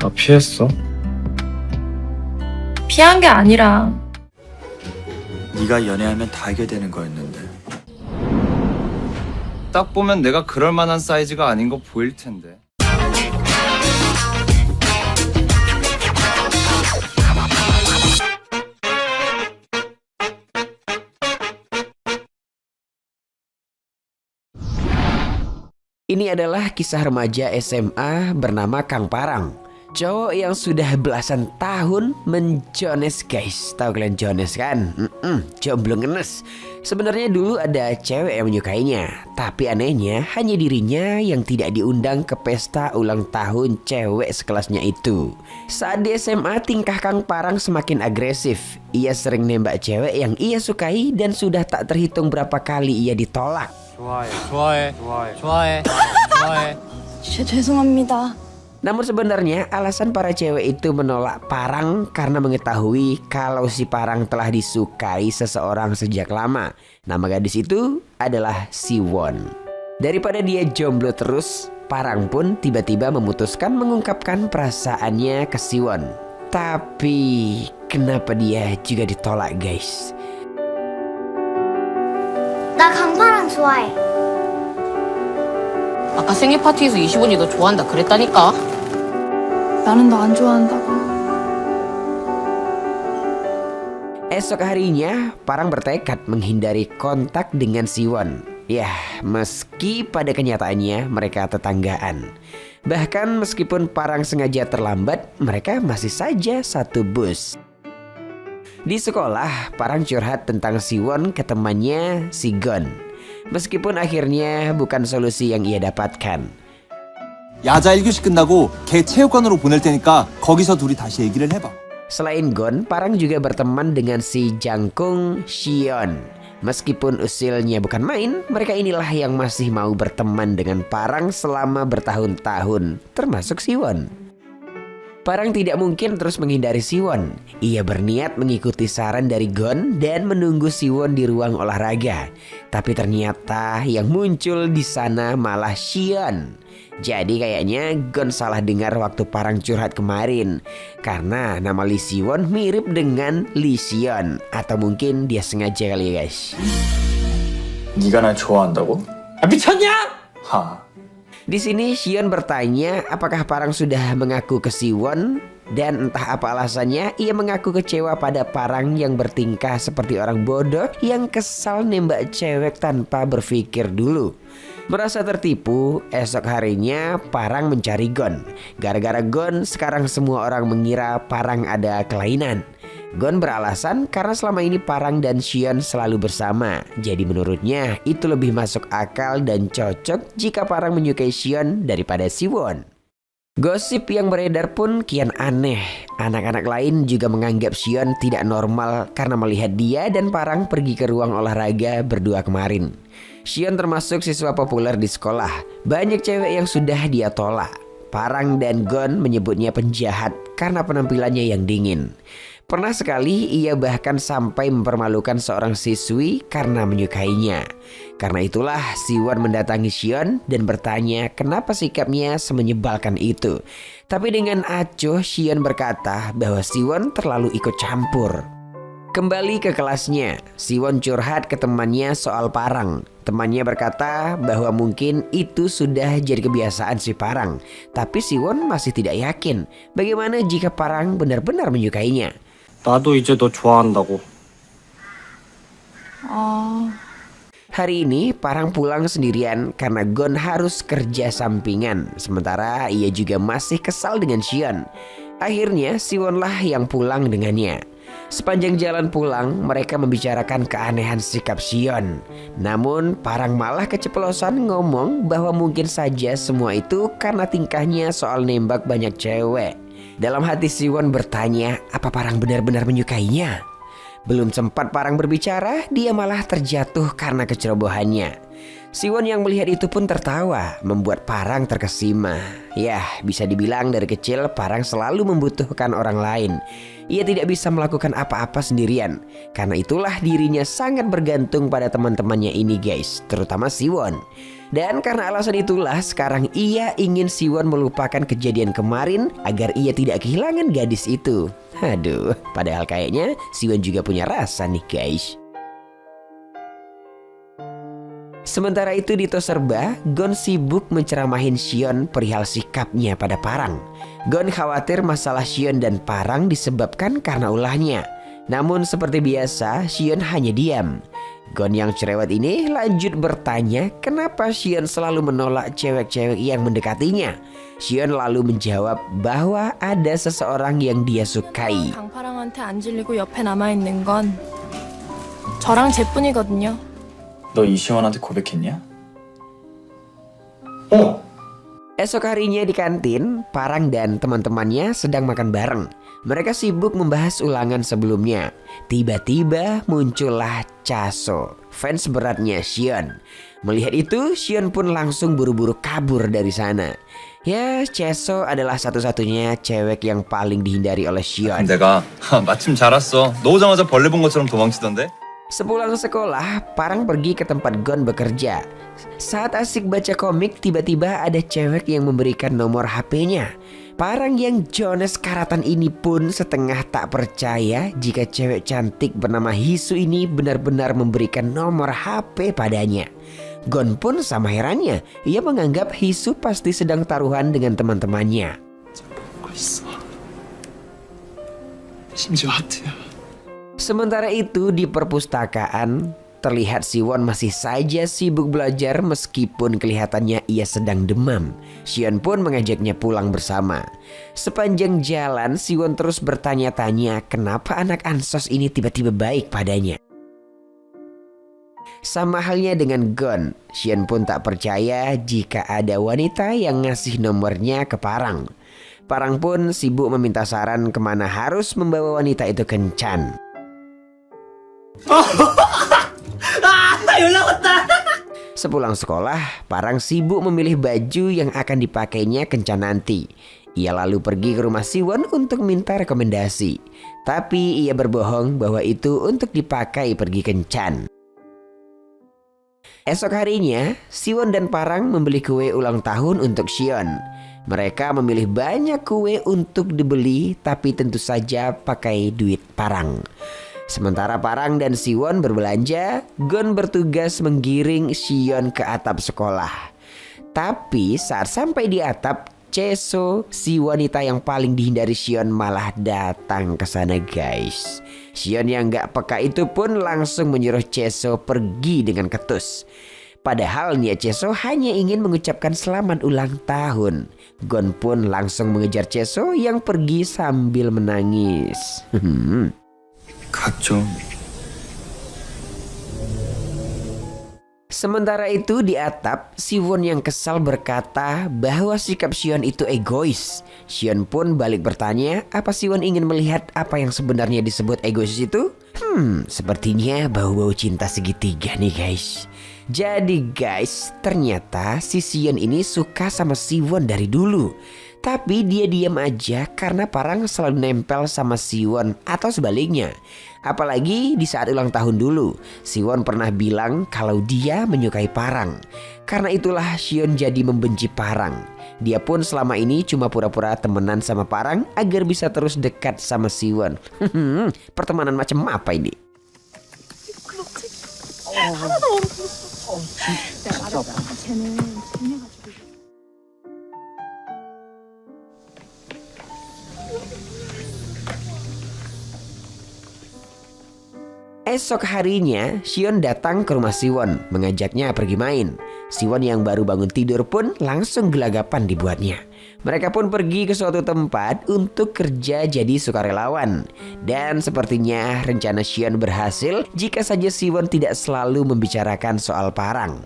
나 피했어? 피한 게 아니라 네가 연애하면 다 알게 되는 거였는데. 딱 보면 내가 그럴 만한 사이즈가 아닌 거 보일 텐데. Ini adalah kisah remaja SMA bernama Kang Parang. Cowok yang sudah belasan tahun menjones guys. Tahu kalian jones kan? Jomblo ngenes. Sebenarnya dulu ada cewek yang menyukainya. Tapi anehnya hanya dirinya yang tidak diundang ke pesta ulang tahun cewek sekelasnya itu. Saat di SMA tingkah Kang Parang semakin agresif. Ia sering nembak cewek yang ia sukai dan sudah tak terhitung berapa kali ia ditolak. 좋아해. 죄송합니다. Namun sebenarnya alasan para cewek itu menolak Parang karena mengetahui kalau si Parang telah disukai seseorang sejak lama. Nama gadis itu adalah Siwon. Daripada dia jomblo terus, Parang pun tiba-tiba memutuskan mengungkapkan perasaannya ke Siwon. Tapi kenapa dia juga ditolak guys? 나 강파랑 좋아해. 아까 생일 파티에서 20원이 너 좋아한다 그랬다니까. 나는 너 안 좋아한다고. Esok harinya, Parang bertekad menghindari kontak dengan Siwon. Ya, meski pada kenyataannya mereka tetanggaan. Bahkan meskipun Parang sengaja terlambat, mereka masih saja satu bus. Di sekolah, Parang curhat tentang Siwon ke temannya Sigon. Meskipun akhirnya bukan solusi yang ia dapatkan. 야자 1교시 끝나고 걔 체육관으로 보낼 테니까 거기서 둘이 다시 얘기를 해봐. Selain Gon, Parang juga berteman dengan si Jangkung Xion. Meskipun usilnya bukan main, mereka inilah yang masih mau berteman dengan Parang selama bertahun-tahun, termasuk Siwon. Parang tidak mungkin terus menghindari Siwon. Ia berniat mengikuti saran dari Gon dan menunggu Siwon di ruang olahraga. Tapi ternyata yang muncul di sana malah Xion. Jadi kayaknya Gon salah dengar waktu Parang curhat kemarin. Karena nama Lee Siwon mirip dengan Lee Xion. Atau mungkin dia sengaja kali ya guys. 네가 날 좋아한다고? 미쳤냐? 하. Di sini Xion bertanya apakah Parang sudah mengaku ke Siwon, dan entah apa alasannya ia mengaku kecewa pada Parang yang bertingkah seperti orang bodoh yang kesal nembak cewek tanpa berpikir dulu. Merasa tertipu, esok harinya Parang mencari Gon. Gara-gara Gon, sekarang semua orang mengira Parang ada kelainan. Gon beralasan karena selama ini Parang dan Xion selalu bersama. Jadi menurutnya itu lebih masuk akal dan cocok jika Parang menyukai Xion daripada Siwon. Gosip yang beredar pun kian aneh. Anak-anak lain juga menganggap Xion tidak normal karena melihat dia dan Parang pergi ke ruang olahraga berdua kemarin. Xion termasuk siswa populer di sekolah. Banyak cewek yang sudah dia tolak. Parang dan Gon menyebutnya penjahat karena penampilannya yang dingin. Pernah sekali ia bahkan sampai mempermalukan seorang siswi karena menyukainya. Karena itulah Siwon mendatangi Xion dan bertanya kenapa sikapnya semenyebalkan itu. Tapi dengan acuh Xion berkata bahwa Siwon terlalu ikut campur. Kembali ke kelasnya, Siwon curhat ke temannya soal Parang. Temannya berkata bahwa mungkin itu sudah jadi kebiasaan si Parang. Tapi Siwon masih tidak yakin bagaimana jika Parang benar-benar menyukainya. 나도 이제 너 좋아한다고. Hari ini Parang pulang sendirian karena Gon harus kerja sampingan. Sementara ia juga masih kesal dengan Xion. Akhirnya Siwonlah yang pulang dengannya. Sepanjang jalan pulang mereka membicarakan keanehan sikap Xion. Namun Parang malah keceplosan ngomong bahwa mungkin saja semua itu karena tingkahnya soal nembak banyak cewek. Dalam hati Siwon bertanya apa Parang benar-benar menyukainya. Belum sempat Parang berbicara, dia malah terjatuh karena kecerobohannya. Siwon yang melihat itu pun tertawa, membuat Parang terkesima. Yah, bisa dibilang dari kecil Parang selalu membutuhkan orang lain. Ia tidak bisa melakukan apa-apa sendirian. Karena itulah dirinya sangat bergantung pada teman-temannya ini guys, terutama Siwon. Dan karena alasan itulah sekarang ia ingin Siwon melupakan kejadian kemarin agar ia tidak kehilangan gadis itu. Aduh, padahal kayaknya Siwon juga punya rasa nih guys. Sementara itu di Toserba, Gon sibuk menceramahin Xion perihal sikapnya pada Parang. Gon khawatir masalah Xion dan Parang disebabkan karena ulahnya. Namun seperti biasa, Xion hanya diam. Gon yang cerewet ini lanjut bertanya kenapa Xion selalu menolak cewek-cewek yang mendekatinya. Xion lalu menjawab bahwa ada seseorang yang dia sukai. 강파랑한테 안 질리고 옆에 남아있는 건 저랑 쟤뿐이거든요. 너 이시원한테 고백했냐? Esok harinya di kantin, Parang dan teman-temannya sedang makan bareng. Mereka sibuk membahas ulangan sebelumnya. Tiba-tiba muncullah Chaso, fans beratnya Xion. Melihat itu, Xion pun langsung buru-buru kabur dari sana. Ya, Chaso adalah satu-satunya cewek yang paling dihindari oleh Xion. 내가 마침 잘 왔어. 너 오자마자 벌레 본 것처럼 도망치던데? Sepulang sekolah, Parang pergi ke tempat Gon bekerja. Saat asik baca komik, tiba-tiba ada cewek yang memberikan nomor HP-nya. Parang yang Jones karatan ini pun setengah tak percaya jika cewek cantik bernama Hisu ini benar-benar memberikan nomor HP padanya. Gon pun sama herannya, ia menganggap Hisu pasti sedang taruhan dengan teman-temannya. 심지어 하트야. Sementara itu di perpustakaan, terlihat Siwon masih saja sibuk belajar meskipun kelihatannya ia sedang demam. Xion pun mengajaknya pulang bersama. Sepanjang jalan Siwon terus bertanya-tanya kenapa anak ansos ini tiba-tiba baik padanya. Sama halnya dengan Gon, Xion pun tak percaya jika ada wanita yang ngasih nomornya ke Parang. Parang pun sibuk meminta saran kemana harus membawa wanita itu kencan. Sepulang sekolah, Parang sibuk memilih baju yang akan dipakainya kencan nanti. Ia lalu pergi ke rumah Siwon untuk minta rekomendasi. Tapi ia berbohong bahwa itu untuk dipakai pergi kencan. Esok harinya, Siwon dan Parang membeli kue ulang tahun untuk Xion. Mereka memilih banyak kue untuk dibeli, tapi tentu saja pakai duit Parang. Sementara Parang dan Siwon berbelanja, Gon bertugas menggiring Xion ke atap sekolah. Tapi saat sampai di atap, Cheso, si wanita yang paling dihindari Xion, malah datang ke sana guys. Xion yang gak peka itu pun langsung menyuruh Cheso pergi dengan ketus. Padahal niat Cheso hanya ingin mengucapkan selamat ulang tahun. Gon pun langsung mengejar Cheso yang pergi sambil menangis. 각 좀. Sementara itu di atap, Siwon yang kesal berkata bahwa sikap Xion itu egois. Xion pun balik bertanya apa Siwon ingin melihat apa yang sebenarnya disebut egois itu? Sepertinya bau-bau cinta segitiga nih guys. Jadi guys, ternyata si Xion ini suka sama Siwon dari dulu. Tapi dia diam aja karena Parang selalu nempel sama Siwon atau sebaliknya. Apalagi di saat ulang tahun dulu, Siwon pernah bilang kalau dia menyukai Parang. Karena itulah Xion jadi membenci Parang. Dia pun selama ini cuma pura-pura temenan sama Parang agar bisa terus dekat sama Siwon. Pertemanan macam apa ini? Esok harinya, Xion datang ke rumah Siwon, mengajaknya pergi main. Siwon yang baru bangun tidur pun langsung gelagapan dibuatnya. Mereka pun pergi ke suatu tempat untuk kerja jadi sukarelawan. Dan sepertinya rencana Xion berhasil jika saja Siwon tidak selalu membicarakan soal Parang.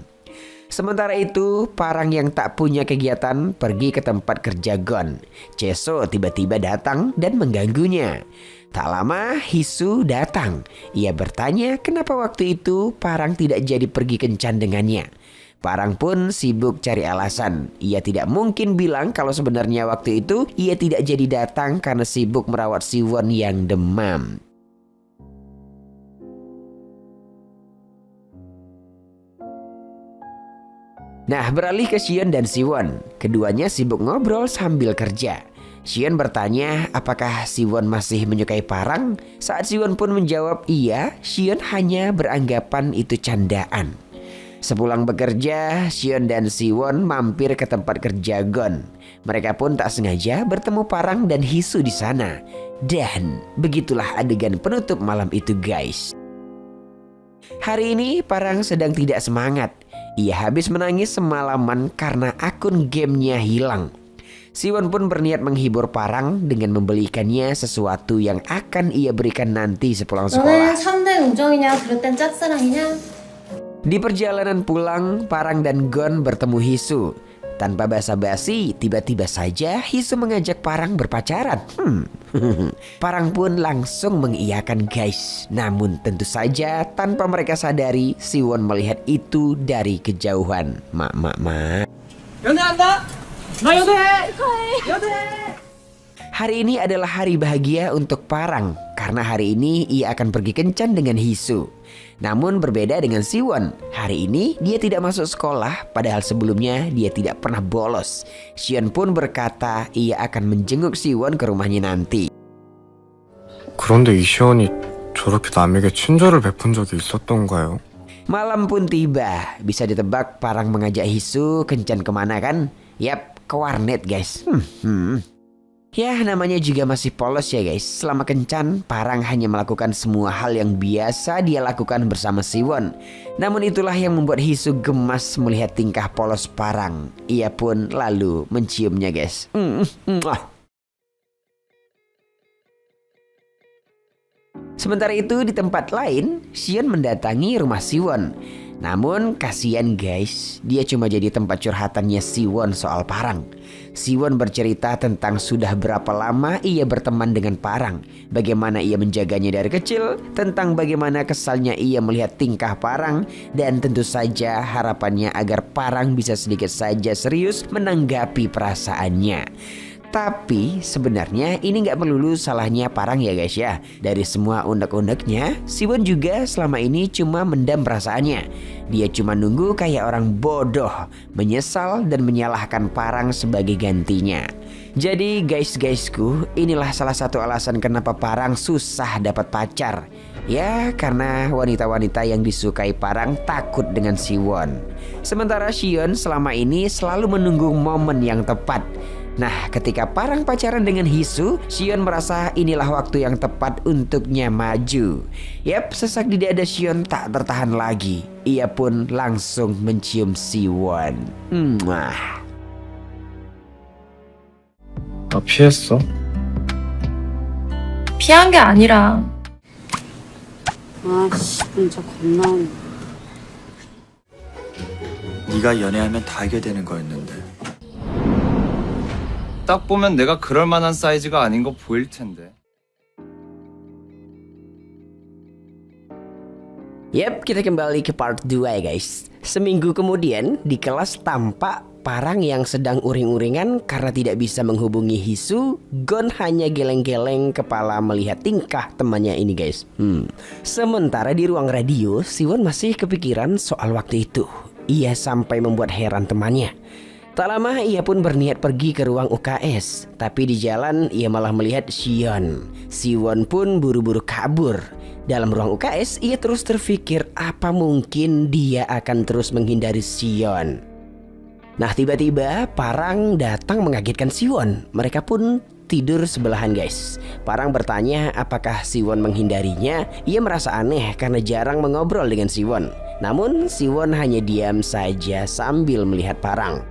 Sementara itu, Parang yang tak punya kegiatan pergi ke tempat kerja Gon. Cheso tiba-tiba datang dan mengganggunya. Tak lama Hisu datang. Ia bertanya kenapa waktu itu Parang tidak jadi pergi kencan dengannya. Parang pun sibuk cari alasan. Ia tidak mungkin bilang kalau sebenarnya waktu itu ia tidak jadi datang karena sibuk merawat Siwon yang demam. Nah, beralih ke Xion dan Siwon. Keduanya sibuk ngobrol sambil kerja. Xion bertanya apakah Siwon masih menyukai Parang. Saat Siwon pun menjawab iya, Xion hanya beranggapan itu candaan. Sepulang bekerja, Xion dan Siwon mampir ke tempat kerja Gon. Mereka pun tak sengaja bertemu Parang dan Hisu di sana. Dan begitulah adegan penutup malam itu, guys. Hari ini Parang sedang tidak semangat. Ia habis menangis semalaman karena akun gamenya hilang. Siwon pun berniat menghibur Parang dengan membelikannya sesuatu yang akan ia berikan nanti sepulang sekolah. Di perjalanan pulang, Parang dan Gon bertemu Hisu. Tanpa basa-basi, tiba-tiba saja Hisu mengajak Parang berpacaran. Parang pun langsung mengiyakan, guys. Namun tentu saja tanpa mereka sadari, Siwon melihat itu dari kejauhan. Mak. Hari ini adalah hari bahagia untuk Parang karena hari ini ia akan pergi kencan dengan Hisu. Namun berbeda dengan Siwon, hari ini dia tidak masuk sekolah padahal sebelumnya dia tidak pernah bolos. Xion pun berkata ia akan menjenguk Siwon ke rumahnya nanti. 그런데 이시원이 저렇게 남에게 친절을 베푼 적이 있었던가요? Malam pun tiba, bisa ditebak Parang mengajak Hisu kencan kemana kan? Yap, ke warnet, guys. Ya, namanya juga masih polos ya, guys. Selama kencan, Parang hanya melakukan semua hal yang biasa dia lakukan bersama Siwon. Namun itulah yang membuat Hisu gemas melihat tingkah polos Parang. Ia pun lalu menciumnya, guys. Sementara itu di tempat lain, Xion mendatangi rumah Siwon. Namun kasihan, guys, dia cuma jadi tempat curhatannya Siwon soal Parang. Siwon bercerita tentang sudah berapa lama ia berteman dengan Parang, bagaimana ia menjaganya dari kecil, tentang bagaimana kesalnya ia melihat tingkah Parang, dan tentu saja harapannya agar Parang bisa sedikit saja serius menanggapi perasaannya. Tapi sebenarnya ini nggak melulu salahnya Parang ya, guys ya. Dari semua unek-uneknya, Siwon juga selama ini cuma mendam perasaannya. Dia cuma nunggu kayak orang bodoh, menyesal dan menyalahkan Parang sebagai gantinya. Jadi guys-guysku, inilah salah satu alasan kenapa Parang susah dapat pacar. Ya, karena wanita-wanita yang disukai Parang takut dengan Siwon. Sementara Xion selama ini selalu menunggu momen yang tepat. Nah, ketika Parang pacaran dengan Hisu, Xion merasa inilah waktu yang tepat untuknya maju. Yap, sesak di dada Xion tak tertahan lagi. Ia pun langsung mencium Siwon. 나 피했어? 피한 게 아니라 아씨, 진짜 겁나. 네가 연애하면 다 알게 되는 거였는데. 딱 보면 내가 그럴 만한 사이즈가 아닌 거 보일 텐데. Yap, kita kembali ke part 2 ya, guys. Seminggu kemudian di kelas tampak Parang yang sedang uring-uringan karena tidak bisa menghubungi Hisu. Gon hanya geleng-geleng kepala melihat tingkah temannya ini, guys. Sementara di ruang radio, Siwon masih kepikiran soal waktu itu. Ia sampai membuat heran temannya. Tak lama ia pun berniat pergi ke ruang UKS. Tapi di jalan ia malah melihat Xion. Siwon pun buru-buru kabur. Dalam ruang UKS ia terus terfikir apa mungkin dia akan terus menghindari Xion. Nah, tiba-tiba Parang datang mengagetkan Siwon. Mereka pun tidur sebelahan, guys. Parang bertanya apakah Siwon menghindarinya. Ia merasa aneh karena jarang mengobrol dengan Siwon. Namun Siwon hanya diam saja sambil melihat Parang.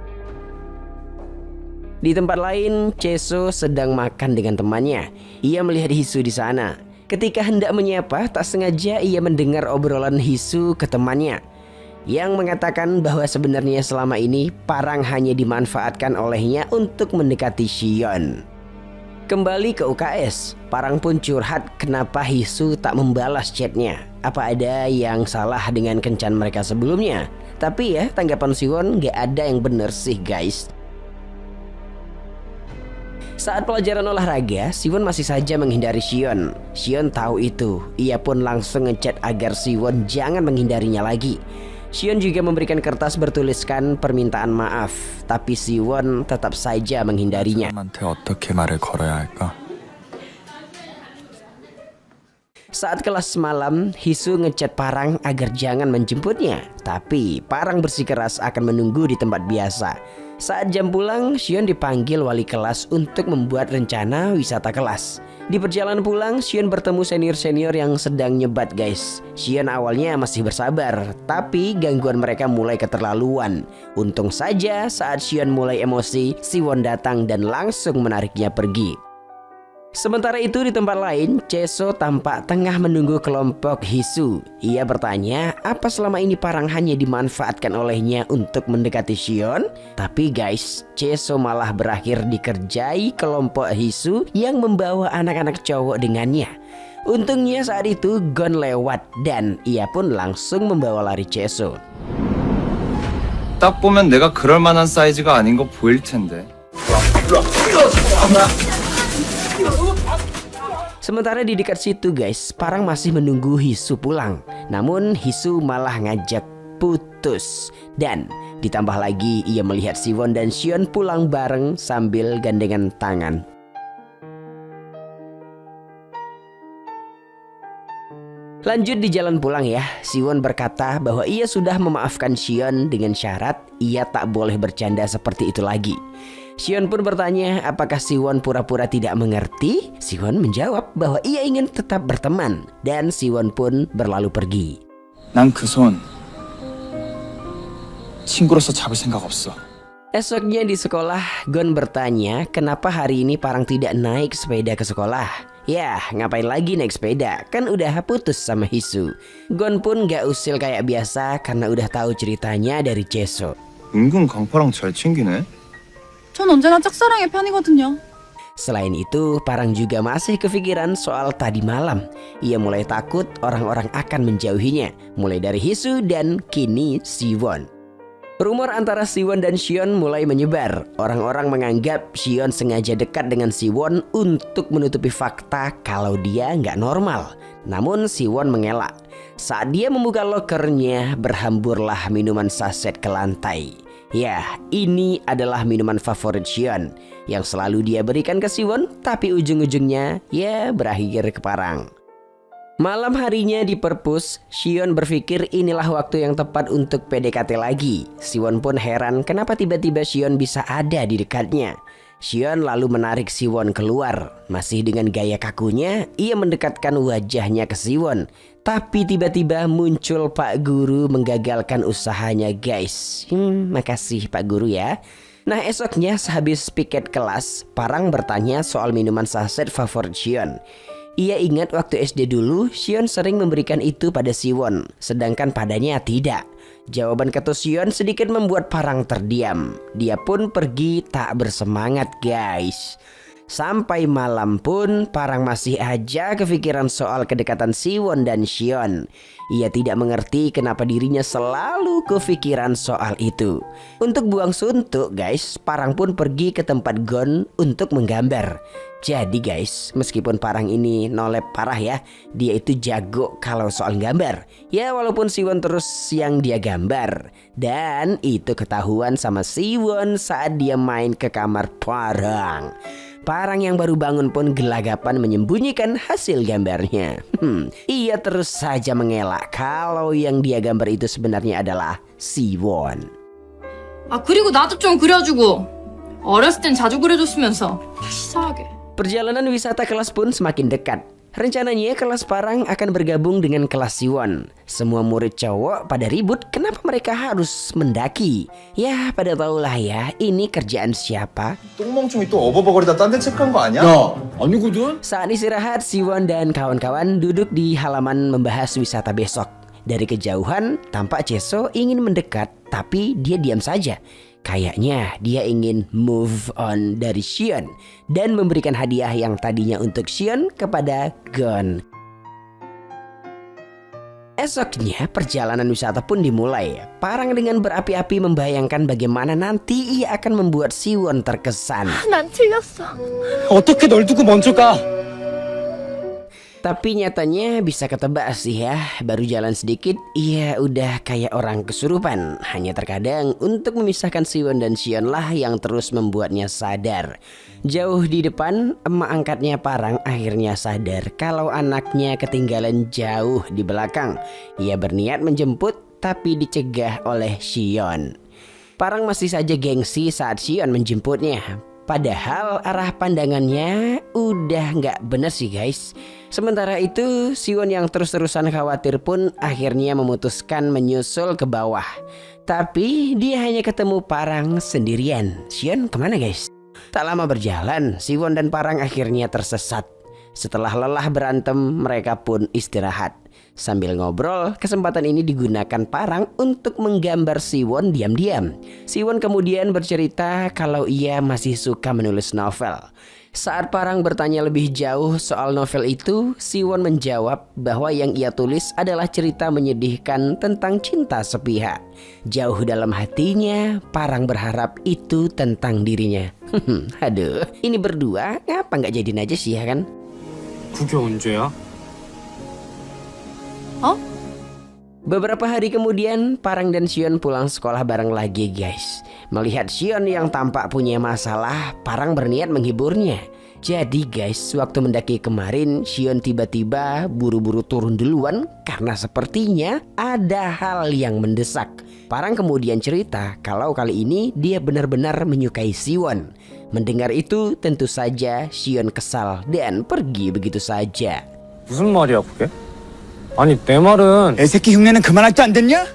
Di tempat lain, Cheso sedang makan dengan temannya. Ia melihat Hisu di sana. Ketika hendak menyapa, tak sengaja ia mendengar obrolan Hisu ke temannya, yang mengatakan bahwa sebenarnya selama ini Parang hanya dimanfaatkan olehnya untuk mendekati Xion. Kembali ke UKS, Parang pun curhat kenapa Hisu tak membalas chatnya. Apa ada yang salah dengan kencan mereka sebelumnya? Tapi ya, tanggapan Siwon gak ada yang bener sih, guys. Saat pelajaran olahraga, Siwon masih saja menghindari Xion. Xion tahu itu. Ia pun langsung ngechat agar Siwon jangan menghindarinya lagi. Sion juga memberikan kertas bertuliskan permintaan maaf, tapi Siwon tetap saja menghindarinya. 사람한테 어떻게 말을 걸어야 할까? Saat kelas malam, Hisu ngechat Parang agar jangan menjemputnya. Tapi Parang bersikeras akan menunggu di tempat biasa. Saat jam pulang, Sion dipanggil wali kelas untuk membuat rencana wisata kelas. Di perjalanan pulang, Sion bertemu senior-senior yang sedang nyebat guys. Sion awalnya masih bersabar, tapi gangguan mereka mulai keterlaluan. Untung saja saat Sion mulai emosi, Siwon datang dan langsung menariknya pergi. Sementara itu di tempat lain, Cheso tampak tengah menunggu kelompok Hisu. Ia bertanya apa selama ini Parang hanya dimanfaatkan olehnya untuk mendekati Sion. Tapi guys, Cheso malah berakhir dikerjai kelompok Hisu yang membawa anak-anak cowok dengannya. Untungnya saat itu Gon lewat dan ia pun langsung membawa lari Cheso. 딱 보면 내가 그럴 만한 사이즈가 아닌 거 보일 텐데. Sementara di dekat situ guys, Parang masih menunggu Hisu pulang. Namun Hisu malah ngajak putus. Dan ditambah lagi ia melihat Siwon dan Sion pulang bareng sambil gandengan tangan. Lanjut di jalan pulang ya, Siwon berkata bahwa ia sudah memaafkan Sion dengan syarat ia tak boleh bercanda seperti itu lagi. Sion pun bertanya apakah Siwon pura-pura tidak mengerti. Siwon menjawab bahwa ia ingin tetap berteman dan Siwon pun berlalu pergi. 난 그 손 친구로서 잡을 생각 없어. Esoknya di sekolah, Gon bertanya kenapa hari ini Parang tidak naik sepeda ke sekolah. Ya, ngapain lagi naik sepeda? Kan udah putus sama Hisu. Gon pun gak usil kayak biasa karena udah tahu ceritanya dari Cheso. 은근 강파랑 잘 챙기네. 전 언제나 짝사랑의 편이거든요. Selain itu, Parang juga masih kepikiran soal tadi malam. Ia mulai takut orang-orang akan menjauhinya, mulai dari Hisu dan kini Siwon. Rumor antara Siwon dan Sion mulai menyebar. Orang-orang menganggap Sion sengaja dekat dengan Siwon untuk menutupi fakta kalau dia nggak normal. Namun Siwon mengelak. Saat dia membuka lokernya, berhamburlah minuman saset ke lantai. Ya, ini adalah minuman favorit Sion yang selalu dia berikan ke Siwon, tapi ujung-ujungnya ya berakhir ke Parang. Malam harinya di perpus, Sion berpikir inilah waktu yang tepat untuk PDKT lagi. Siwon pun heran kenapa tiba-tiba Sion bisa ada di dekatnya. Sion lalu menarik Siwon keluar. Masih dengan gaya kakunya, ia mendekatkan wajahnya ke Siwon. Tapi tiba-tiba muncul Pak Guru menggagalkan usahanya guys. Makasih Pak Guru ya. Nah esoknya sehabis piket kelas, Parang bertanya soal minuman saset favorit Sion. Ia ingat waktu SD dulu, Sion sering memberikan itu pada Siwon, sedangkan padanya tidak. Jawaban kata Sion sedikit membuat Parang terdiam. Dia pun pergi tak bersemangat guys. Sampai malam pun Parang masih aja kepikiran soal kedekatan Siwon dan Sion. Ia tidak mengerti kenapa dirinya selalu kepikiran soal itu. Untuk buang suntuk guys, Parang pun pergi ke tempat Gon untuk menggambar. Jadi guys, meskipun Parang ini nolep parah ya, dia itu jago kalau soal gambar. Ya walaupun Siwon terus yang dia gambar. Dan itu ketahuan sama Siwon saat dia main ke kamar Parang. Parang yang baru bangun pun gelagapan menyembunyikan hasil gambarnya. Ia terus saja mengelak kalau yang dia gambar itu sebenarnya adalah Siwon. 아 그리고 나도 좀 그려주고. 어렸을 땐 자주 그려줬으면서. 치사하게. Perjalanan wisata kelas pun semakin dekat. Rencananya kelas Parang akan bergabung dengan kelas Siwon. Semua murid cowok pada ribut kenapa mereka harus mendaki. Ya pada tahulah ya ini kerjaan siapa. 똥멍충이 또 어버버거리다 딴 데 체크한 거 아니야? 야, 아니거든? Saat istirahat, Siwon dan kawan-kawan duduk di halaman membahas wisata besok. Dari kejauhan tampak Cheso ingin mendekat tapi dia diam saja. Kayaknya dia ingin move on dari Sion dan memberikan hadiah yang tadinya untuk Sion kepada Gon. Esoknya perjalanan wisata pun dimulai. Parang dengan berapi-api membayangkan bagaimana nanti ia akan membuat Siwon terkesan. 난 틀렸어. 어떻게 널 두고 먼저 가? Tapi nyatanya bisa ketebak sih ya, baru jalan sedikit ia udah kayak orang kesurupan. Hanya terkadang untuk memisahkan Siwon dan Sion lah yang terus membuatnya sadar. Jauh di depan, emak angkatnya Parang akhirnya sadar kalau anaknya ketinggalan jauh di belakang. Ia berniat menjemput tapi dicegah oleh Sion. Parang masih saja gengsi saat Sion menjemputnya. Padahal arah pandangannya udah nggak bener sih guys. Sementara itu Siwon yang terus-terusan khawatir pun akhirnya memutuskan menyusul ke bawah. Tapi dia hanya ketemu Parang sendirian. Sion kemana guys? Tak lama berjalan, Siwon dan Parang akhirnya tersesat. Setelah lelah berantem, mereka pun istirahat. Sambil ngobrol, kesempatan ini digunakan Parang untuk menggambar Siwon diam-diam. Siwon kemudian bercerita kalau ia masih suka menulis novel. Saat Parang bertanya lebih jauh soal novel itu, Siwon menjawab bahwa yang ia tulis adalah cerita menyedihkan tentang cinta sepihak. Jauh dalam hatinya, Parang berharap itu tentang dirinya. Aduh, ini berdua ngapa nggak jadiin aja sih ya kan? 그게 언제야? Beberapa hari kemudian, Parang dan Sion pulang sekolah bareng lagi guys. Melihat Sion yang tampak punya masalah, Parang berniat menghiburnya. Jadi guys, waktu mendaki kemarin, Sion tiba-tiba buru-buru turun duluan karena sepertinya ada hal yang mendesak. Parang kemudian cerita kalau kali ini dia benar-benar menyukai Siwon. Mendengar itu tentu saja Sion kesal dan pergi begitu saja. 무슨 말이야 그게? 아니 내 말은 애새끼 흉내는 그만할 때 안 됐냐?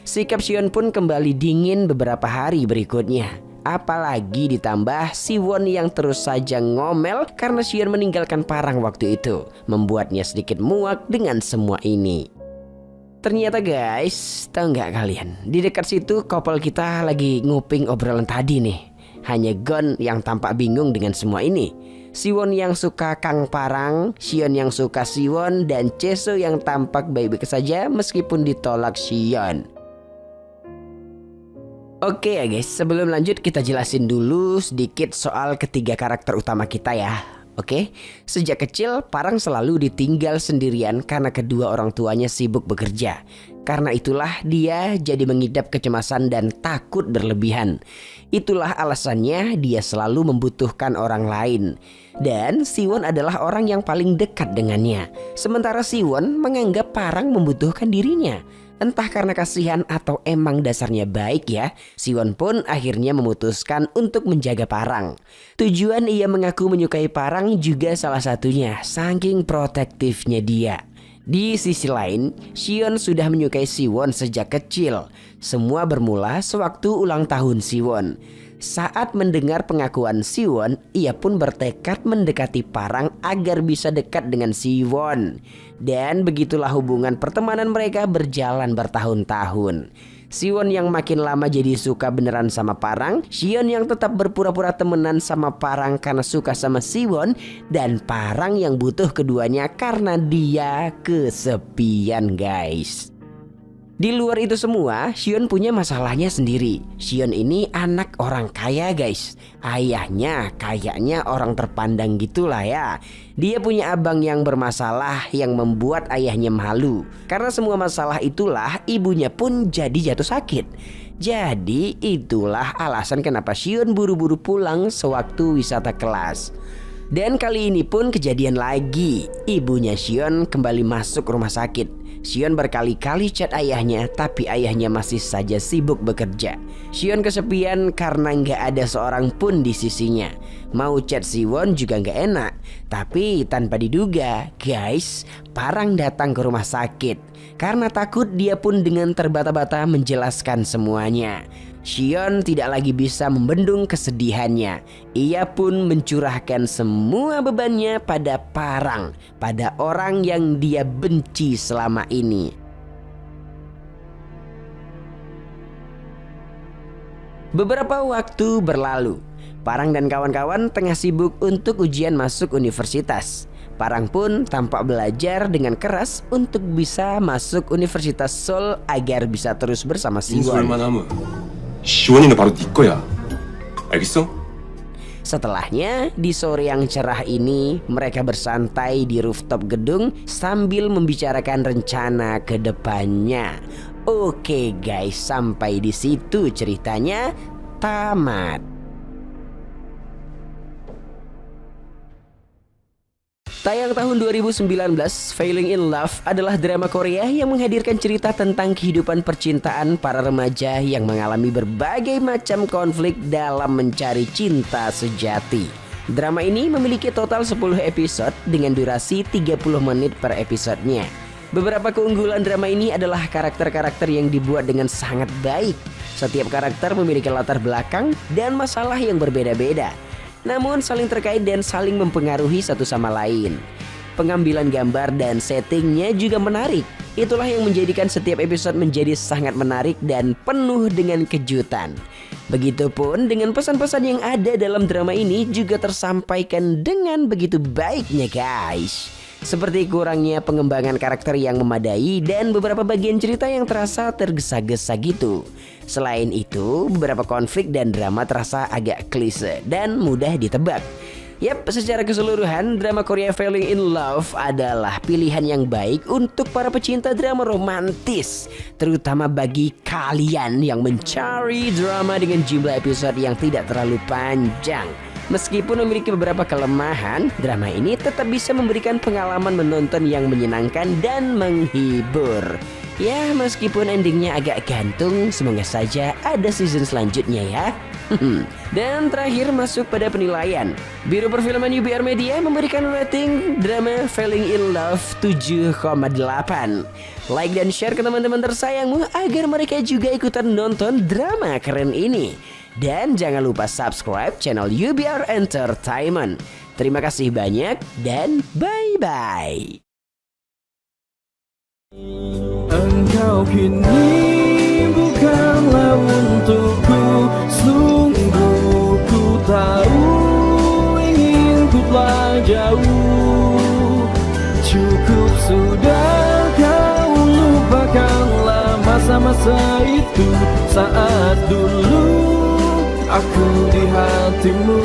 Sikap Sion pun kembali dingin beberapa hari berikutnya. Apalagi ditambah Siwon yang terus saja ngomel karena Sion meninggalkan Parang waktu itu. Membuatnya sedikit muak dengan semua ini. Ternyata guys, tahu nggak kalian? Di dekat situ couple kita lagi nguping obrolan tadi nih. Hanya Gon yang tampak bingung dengan semua ini. Siwon yang suka Kang Parang, Sion yang suka Siwon, dan Cheso yang tampak baik-baik saja meskipun ditolak Sion. Oke ya guys, sebelum lanjut kita jelasin dulu sedikit soal ketiga karakter utama kita ya. Oke, sejak kecil Parang selalu ditinggal sendirian karena kedua orang tuanya sibuk bekerja. Karena itulah dia jadi mengidap kecemasan dan takut berlebihan. Itulah alasannya dia selalu membutuhkan orang lain. Dan Siwon adalah orang yang paling dekat dengannya. Sementara Siwon menganggap Parang membutuhkan dirinya. Entah karena kasihan atau emang dasarnya baik ya, Siwon pun akhirnya memutuskan untuk menjaga Parang. Tujuan ia mengaku menyukai Parang juga salah satunya, saking protektifnya dia. Di sisi lain, Sion sudah menyukai Siwon sejak kecil. Semua bermula sewaktu ulang tahun Siwon. Saat mendengar pengakuan Siwon, ia pun bertekad mendekati Parang agar bisa dekat dengan Siwon. Dan begitulah hubungan pertemanan mereka berjalan bertahun-tahun. Siwon yang makin lama jadi suka beneran sama Parang, Sion yang tetap berpura-pura temenan sama Parang karena suka sama Siwon, dan Parang yang butuh keduanya karena dia kesepian guys. Di luar itu semua, Sion punya masalahnya sendiri. Sion ini anak orang kaya guys. Ayahnya kayaknya orang terpandang gitulah ya. Dia punya abang yang bermasalah yang membuat ayahnya malu. Karena semua masalah itulah ibunya pun jadi jatuh sakit. Jadi itulah alasan kenapa Sion buru-buru pulang sewaktu wisata kelas. Dan kali ini pun kejadian lagi. Ibunya Sion kembali masuk rumah sakit. Sion berkali-kali chat ayahnya, tapi ayahnya masih saja sibuk bekerja. Sion kesepian karena nggak ada seorang pun di sisinya. Mau chat Siwon juga nggak enak. Tapi tanpa diduga, guys, Parang datang ke rumah sakit. Karena takut, dia pun dengan terbata-bata menjelaskan semuanya. Sion tidak lagi bisa membendung kesedihannya. Ia pun mencurahkan semua bebannya pada Parang, pada orang yang dia benci selama ini. Beberapa waktu berlalu, Parang dan kawan-kawan tengah sibuk untuk ujian masuk universitas. Parang pun tampak belajar dengan keras untuk bisa masuk Universitas Seoul agar bisa terus bersama Siwon. 시원이는 바로 네 거야. 알겠어? Setelahnya, di sore yang cerah ini, mereka bersantai di rooftop gedung sambil membicarakan rencana ke depannya. Oke guys, sampai di situ ceritanya tamat. Tayang tahun 2019, Falling in Love adalah drama Korea yang menghadirkan cerita tentang kehidupan percintaan para remaja yang mengalami berbagai macam konflik dalam mencari cinta sejati. Drama ini memiliki total 10 episode dengan durasi 30 menit per episodenya. Beberapa keunggulan drama ini adalah karakter-karakter yang dibuat dengan sangat baik. Setiap karakter memiliki latar belakang dan masalah yang berbeda-beda, namun saling terkait dan saling mempengaruhi satu sama lain. Pengambilan gambar dan settingnya juga menarik. Itulah yang menjadikan setiap episode menjadi sangat menarik dan penuh dengan kejutan. Begitupun dengan pesan-pesan yang ada dalam drama ini juga tersampaikan dengan begitu baiknya guys. Seperti kurangnya pengembangan karakter yang memadai dan beberapa bagian cerita yang terasa tergesa-gesa gitu. Selain itu, beberapa konflik dan drama terasa agak klise dan mudah ditebak. Yap, secara keseluruhan drama Korea Falling in Love adalah pilihan yang baik untuk para pecinta drama romantis, terutama bagi kalian yang mencari drama dengan jumlah episode yang tidak terlalu panjang. Meskipun memiliki beberapa kelemahan, drama ini tetap bisa memberikan pengalaman menonton yang menyenangkan dan menghibur. Ya, meskipun endingnya agak gantung, semoga saja ada season selanjutnya ya. Dan terakhir masuk pada penilaian. Biro Perfilman UBR Media memberikan rating drama Falling in Love 7,8. Like dan share ke teman-teman tersayangmu agar mereka juga ikutan nonton drama keren ini. Dan jangan lupa subscribe channel UBR Entertainment. Terima kasih banyak dan bye-bye. Engkau kini bukanlah untukku, sungguh ku tahu ingin ku telah jauh. Cukup sudah kau lupakanlah masa-masa itu, saat dulu aku di hatimu.